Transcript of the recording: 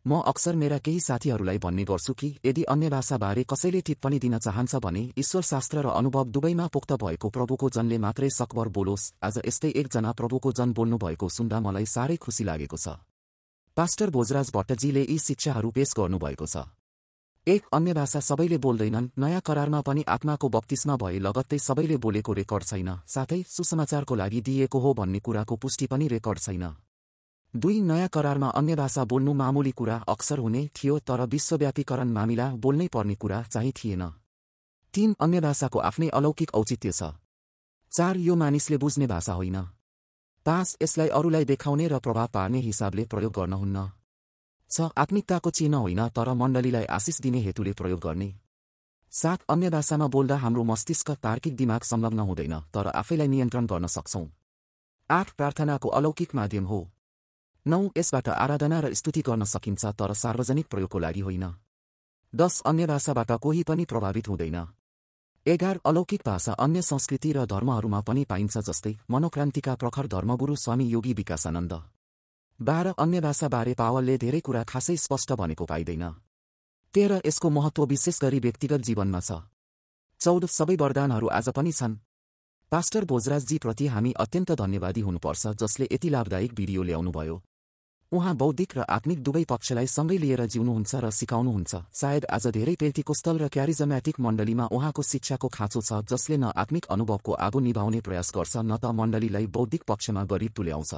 म अक्सर मेरा केही साथीहरूलाई भन्ने गर्छु कि यदि अन्य भाषाबारे कसैले टिप्पणी दिन चाहन्छ भने ईश्वरशास्त्र र अनुभव दुवैमा पोख्त भएको प्रभुको जनले मात्रै सकभर बोलोस्। आज यस्तै एकजना प्रभुको जन बोल्नुभएको सुन्दा मलाई साह्रै खुसी लागेको छ। पास्टर भोजराज भट्टजीले यी शिक्षाहरू पेश गर्नुभएको छ। एक अन्य भाषा सबैले बोल्दैनन्। नयाँ करारमा पनि आत्माको बप्तिस्मा भए लगत्तै सबैले बोलेको रेकर्ड छैन। साथै सुसमाचारको लागि दिएको हो भन्ने कुराको पुष्टि पनि रेकर्ड छैन। 2 नयाँ करारमा अन्य भाषा बोल्नु मामुली कुरा अक्सर हुने थियो, तर विश्वव्यापीकरण मामिला बोल्नै पर्ने कुरा चाहिँ थिएन। 3 अन्य भाषाको आफ्नै अलौकिक औचित्य छ। 4 यो मानिसले बुझ्ने भाषा होइन। 5 यसलाई अरूलाई देखाउने र प्रभाव पार्ने हिसाबले प्रयोग गर्न हुन्न। 6 आत्मिकताको चिन्ह होइन, तर मण्डलीलाई आशिष दिने हेतुले प्रयोग गर्ने। 7 अन्य भाषामा बोल्दा हाम्रो मस्तिष्क तार्किक दिमाग संलग्न हुँदैन, तर आफैलाई नियन्त्रण गर्न सक्छौं। 8 प्रार्थनाको अलौकिक माध्यम हो। 9 यसबाट आराधना र स्तुति गर्न सकिन्छ, तर सार्वजनिक प्रयोगको लागि होइन। 10 अन्य भाषाबाट कोही पनि प्रभावित हुँदैन। 11 अलौकिक भाषा अन्य संस्कृति र धर्महरूमा पनि पाइन्छ, जस्तै मनोक्रान्तिका प्रखर धर्मगुरु स्वामी योगी विकासानन्द। 12 अन्य भाषाबारे पावलले धेरै कुरा खासै स्पष्ट भनेको पाइँदैन। 13 यसको महत्त्व विशेष गरी व्यक्तिगत जीवनमा छ। 14 सबै वरदानहरू आज पनि छन्। पास्टर भोजराजजी प्रति हामी अत्यन्त धन्यवादी हुनुपर्छ, जसले यति लाभदायक भिडियो ल्याउनुभयो। उहाँ बौद्धिक र आत्मिक दुवै पक्षलाई सँगै लिएर जिउनुहुन्छ र सिकाउनुहुन्छ। सायद आज धेरै पेन्टिकोस्टल र क्यारिजम्याटिक मण्डलीमा उहाँको शिक्षाको खाँचो छ, जसले न आत्मिक अनुभवको आगो निभाउने प्रयास गर्छ न त मण्डलीलाई बौद्धिक पक्षमा गरिब तुल्याउँछ।